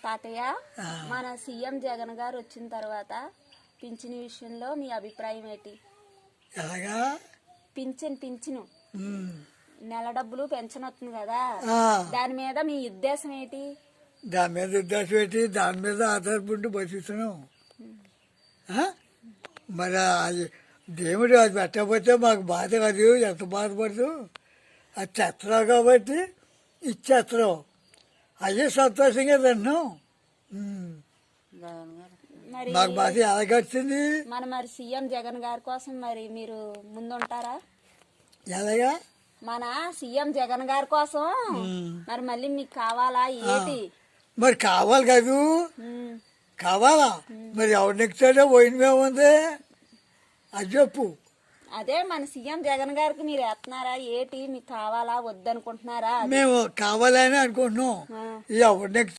తాతయ్య, మన సీఎం జగన్ గారు వచ్చిన తర్వాత పింఛను విషయంలో మీ అభిప్రాయం ఏంటి? ఎలాగా పింఛను ఉమ్. నెల డబ్బులు పెన్షన్ వస్తుంది కదా, ఆ, దాని మీద మీ ఉద్దేశం ఏంటి? దాని మీద ఉద్దేశం పెట్టి దాని మీద ఆధారపడి బతుకుతున్నాం. ఆ? మరి అది దేవుడు అది పెట్టకపోతే మాకు బాధ కాదు, ఎంత బాధపడదు. అది చెత్తరావు కాబట్టి ఇచ్చేత్తరావు, అయ్యే సంతోషంగా తిన్నాం. మరి మాకు బాధ ఎలాగొచ్చింది? మరి సీఎం జగన్ గారి కోసం మరి మీరు ముందుంటారా? ఎలాగా మన సీఎం జగన్ గారి కోసం మరి మళ్ళీ మీకు కావాలా ఏంటి? మరి కావాలి కాదు, ఉమ్, కావాలా. మరి ఎవరు నెక్తాడో పోయినమేముంది అది చెప్పు. అదే మన సీఎం జగన్ గారికి మీరు వేస్తున్నారా ఏంటి? మీకు కావాలా వద్దనుకుంటున్నారా? మేము కావాలని అనుకుంటున్నాం. ఆ. ఎవరు నెక్స్ట్